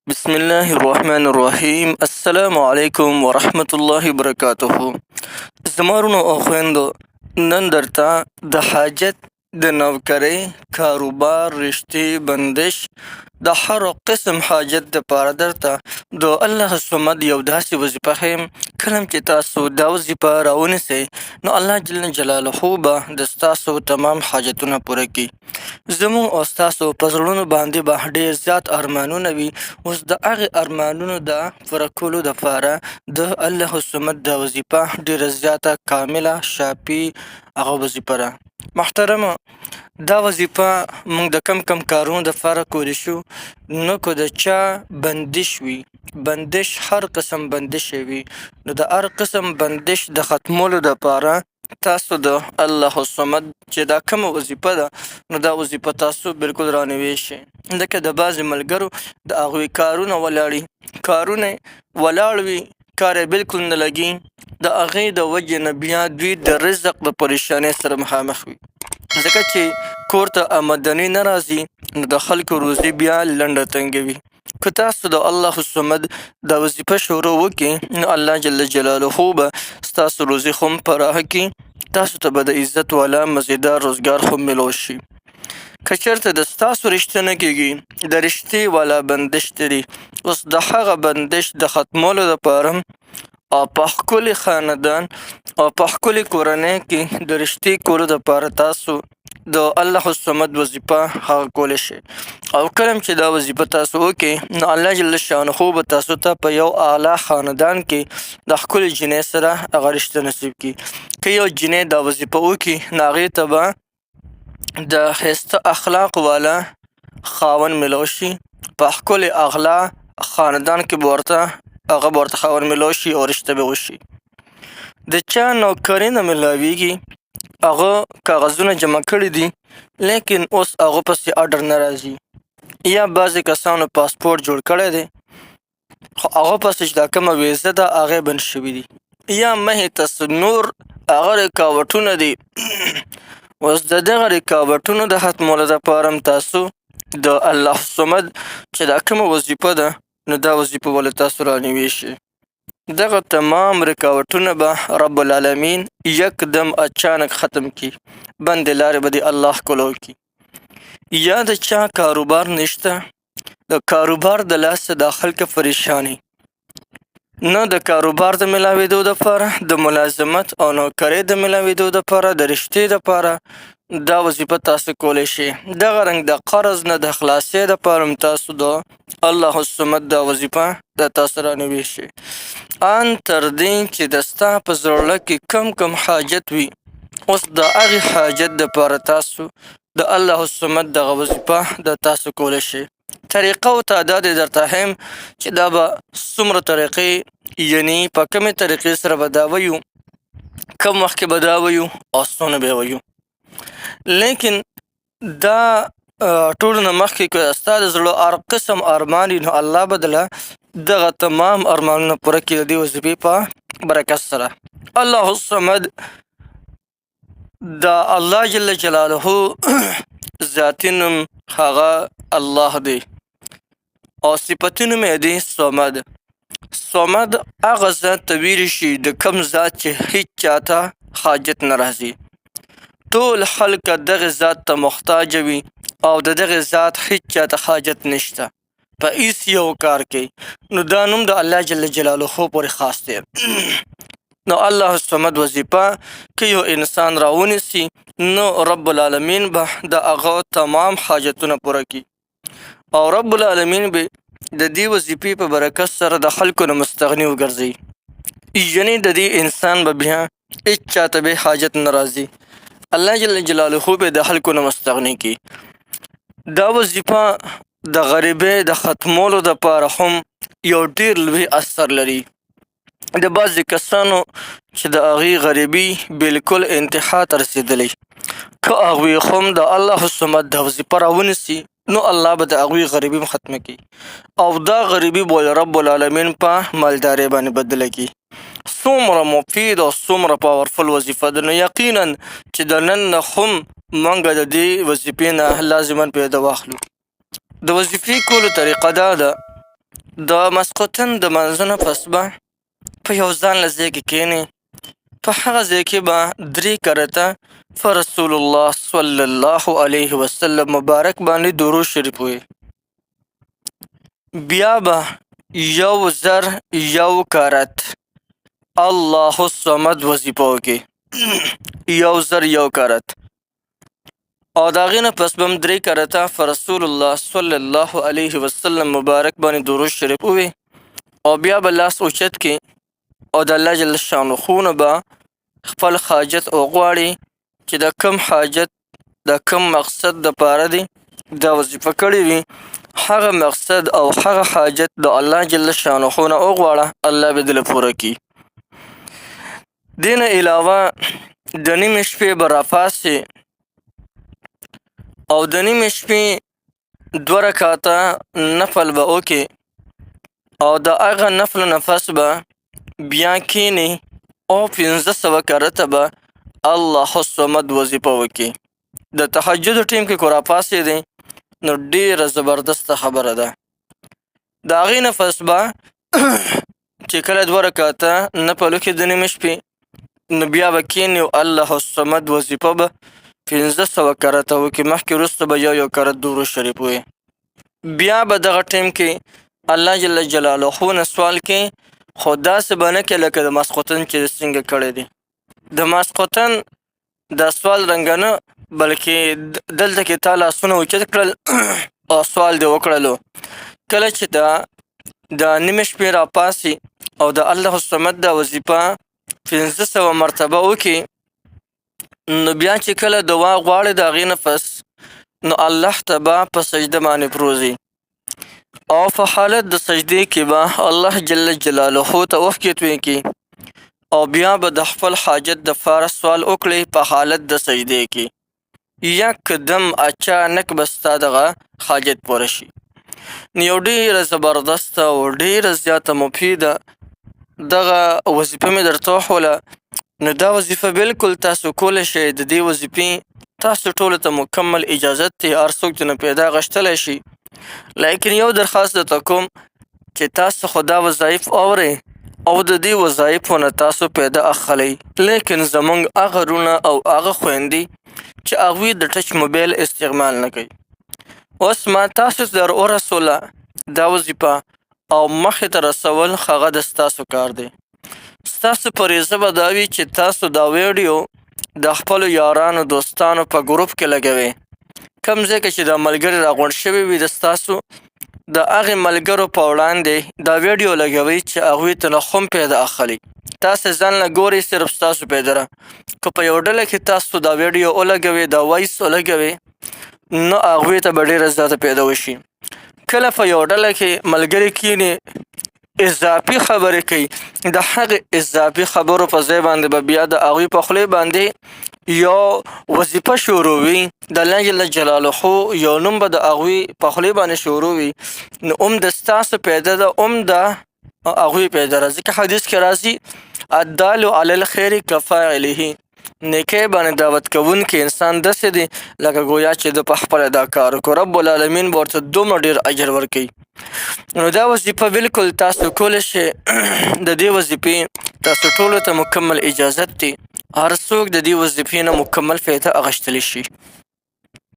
بسم الله الرحمن الرحیم. السلام علیکم ورحمت الله وبرکاته. زمارونو او خویندو، نن درته د حاجت، د نوکرۍ، کاروبار، رشتې، بندش د هر قسم حاجت دپاره درته د الله صمد یو داسې وظیفه ښیم. کله چې تاسو دا وظیفه راونیسئ نو الله جل جلاله به د ستاسو تمام حاجتونه پوره کړي. زموږ او ستاسو په زړونو باندې به ډېر زیات ارمانونه وي. اوس د هغې ارمانونو د پوره کولو دپاره د الله صمد دا وظیفه ډېره زیاته کامله شافي هغه وظیفه ده. محترمه، دا وظیفه موږ د کم کارونو دپاره کولی شو. نو که د چا بندش وي، بندش هر قسم بندش وي، نو د هر قسم بندش د ختمولو دپاره تاسو د الله صمد چې دا کومه وظیفه ده نو دا وظیفه تاسو بالکل رانوی شئ. لکه د بعضې ملګرو د هغوی کارونه ولاړ وي، کار یې بالکل نه لګي، د هغې د وجې نه بیا دوی د رزق د پریشانۍ سره مخامخ وي. ځکه چې کور ته آمدني نه راځي نو د خلکو روزي بیا لنډه تنګه وي. که تاسو د الله صمد دا وظیفه شروع وکړئ نو الله جل جلاله به ستاسو روزي خو هم پراخه کړي، تاسو ته به د عزت والا مزیدار روزګار خو میلو شي. که چېرته د ستاسو رشته نه کېږي، د رشتې والا بندش لري، اوس د هغه بندش د ختمولو دپاره او په ښکلي خاندان او په ښکلي کورنۍ کې د رشتې کولو دپاره تاسو د الله صمد وظیفه هغه کولی شئ. او کله چې دا وظیفه تاسو وکړئ نو الله جل شانه به تاسو ته په یو اعلی خاندان کې د ښکلي جنۍ سره هغه رشته نصیب کړي. که یو جنۍ دا وظیفه وکړي نو هغې ته به د ښایسته اخلاق والا خاوند میلو شي. په ښکلي اغلا خاندان کې به ورته خاوند میلو شي او رشته به وشي. د چا نوکري نه میلاویږي، هغه کاغذونه جمع کړي دي لیکن اوس هغه پسې اډر نه راځي، یا بعضې کسانو پاسپورټ جوړ کړی دی خو هغه پسې چې دا کومه ویزه ده هغې بند شوي دي، یا مخې ته نور هغه رکاوټونه دي. اوس د دغه رکاوټونو د ختمولو دپاره هم تاسو د الله صمد چې دا کومه وظیفه ده نو دا وظیفه ولې تاسو رانوی شئ. دغه تمام رکاوټونه به رب العالمین یکدم اچانک ختم کی، بند لارې به د الله کولو کی. یا د چا کاروبار نشته، د کاروبار د لاسه دا خلک پریشانی نه د کاروبار د ملاوېدو دپاره، د ملازمت او نوکرۍ د ملاوېدو دپاره، د رشتې دپاره دا وظیفه تاسو کولی شئ. دغه رنګ د قرض نه د خلاصۍ دپاره هم تاسو د الله صمد دا وظیفه د تاسو رانوی شئ. ان تر دې چې د ستا په زړه کې کم حاجت وي، اوس د هغې حاجت دپاره تاسو د الله صمد دغه وظیفه د تاسو کولی شئ. طریقه او تعداد یې درته ښیم چې دا به څومره طریقې، یعنی په کومې طریقې سره به دا ویو، کم وخت کې به دا ویو او څونه به ویو. لیکن دا ټولو نه مخکې که ستا د زړه هر قسم ارمان وي نو الله به دله دغه تمام ارمانونه پوره کړي د دې وظیفې په برکت سره. الله الصمد دا الله جل جلاله ذاتي نوم هغه الله دی او صفتي نوم یې دی صمد. صمد هغه ذات ته ویلی شي د کوم ذات چې هیڅ چاته حاجت نه راځي، ټول خلک دغه ذات ته محتاج وي او د دغه ذات هیڅ چاته حاجت نشته په هیڅ یو کار کې، نو دا نوم د الله جل جلاله پورې خاص دی. نو الله صمد وظیفه که یو انسان راونیسي نو رب العالمین به د هغه تمام حاجتونه پوره کړي او رب العالمین به د دې وظیفې په برکت سره د خلکو نه مستغني وګرځي، یعنی د دې انسان به بیا هیڅ چاته به حاجت نه راځي، الله جل جلاله به د خلکو نه مستغني کړي. دا وظیفه د غریبۍ د ختمولو دپاره هم یو ډېر لوی اثر لري. د بعضې کسانو چې د هغې غریبي بالکل انتها ته رسېدلی، که هغوی هم د الله صمد د وظیفه راونیسي نو الله به د هغوی غریبي ختمه کړي او دا غریبي به رب العالمین په مالدارۍ باندې بدله کړي. څومره مفید او څومره پاورفل وظیفه ده، نو یقینا چې د نن نه هم موږ د دې وظیفې نه لازما پیدا واخلو. د وظیفې کولو طریقه دا ده د ماسخوتن د لمانځه نه پس به په یو ځانله ځای کې کښېنې. په هغه ځای کې به 3 کرته په رسول الله صلی الله علیه وسلم مبارک باندې درود شریف ووایې. بیا به 1001 کرت الله الصمد وظیفه وکړې. 1001 کرت. او د هغې نه پس به هم 3 کرته په رسول الله صلی الله علیه وسلم مبارک باندې درود شریف ووایې. او بیا به لاس اوچت کړې او د الله جل شانه نه به خپل حاجت وغواړي چې د کم حاجت د کم مقصد دپاره دی دا وظیفه کړې وي، هغه مقصد او هغه حاجت د الله جل شانه نه وغواړه، الله به دله پوره کړي. دې نه علاوه د نیمې شپې به راپاڅې او د نیمې شپې 2 رکعته نفل به وکړې او د هغه نفل نه پس به بیا کښېنې او 1500 کرته به الله الصمد وظیفه وکړي. د تهجد ټیم کې که راپاڅېدې نو ډېره زبردسته خبره ده. د هغې نه پس به چې کله 2 رکعته نفل وکړې د نیمې شپې نو بیا به کښېنې او الله الصمد وظیفه به 1500 کرته وکړي. مخکې وروسته به 1 کرت درود شریف ووایې. بیا به دغه ټیم کې الله جل جلاله نه سوال کې، خو داسې به نه کې لکه د ماسخوتن چې څنګه کړی دی. د ماسخوتن دا سوال رنګه نه، بلکې دلته کې تا لاسونه اوچت کړل او سوال دې وکړلو. کله چې د نیمې شپې راپاڅي او د الله الصمد دا وظیفه 1500 مرتبه وکړي نو بیا چې کله دعا غواړي د هغې نه پس نو الله ته به په سجده باندې پروزي او په حالت د سجدې کې به الله جل جلاله ته اوښکې توی کړي او بیا به د خپل حاجت دپاره سوال وکړي په حالت د سجدې کې. یکدم اچانک به ستا دغه حاجت پوره شي. نو یو ډېره زبردسته او ډېره زیاته مفیده دغه وظیفه مې درته وښوله. نو دا وظیفه بلکل تاسو کولی شئ. د دې وظیفې تاسو ټولو ته مکمل اجازت دی، هر څوک ترنه پیدا غشتلی شي. لیکن یو درخواست درته کوم چې تاسو خو دا وظایف اورئ او د دې وظایفو نه تاسو پیدا اخلئ، لیکن زموږ هغه رونه او هغه خویندې چې هغوی د ټچ موبایل استعمال نه کوي. اوس ما تاسو ته در ورسوله دا وظیفه او مخې ته رسول هغه د ستاسو کار دی. ستاسو فریضه به دا وي چې تاسو دا ویډیو د خپلو یارانو دوستانو په ګروپ کې لګوئ. کوم ځای کې چې دا ملګري راغونډ شوي وي د ستاسو د هغې ملګرو په وړاندې دا ویډیو لګوئ چې هغوی ته نه هم پیدا اخلي. تاسو ځان نه ګورئ، صرف ستاسو پیدا را که په یو ډله کې تاسو دا ویډیو ولګوئ، دا وایس ولګوئ، نو هغوی ته به ډېره زیاته پیدا وشي. کله په یو ډله کې ملګري کښېني اضافي خبرې کوي، د هغې اضافي خبرو په ځای باندې به بیا د هغوی په خولې باندې یو وظیفه شروع وي، د الله جل جلاله یو نوم به د هغوی په خولې باندې شروع وي، نو د ستاسو پیدا ده، د هغوی پیدا ده. ځکه حدیث کې راځي الدال علی الخیر کفاعله، نیکۍ باندې دعوت کوونکی انسان داسې دی لکه گویا چې د په خپله دا کار وکړو. رب العالمین به ورته دومره ډېر اجر ورکوي. نو دا وظیفه بلکل تاسو کولی شئ. د دې وظیفې تاسو ټولو ته مکمل اجازت دی، هر څوک د دې وظیفې نه مکمل فایده اخیستلی شي.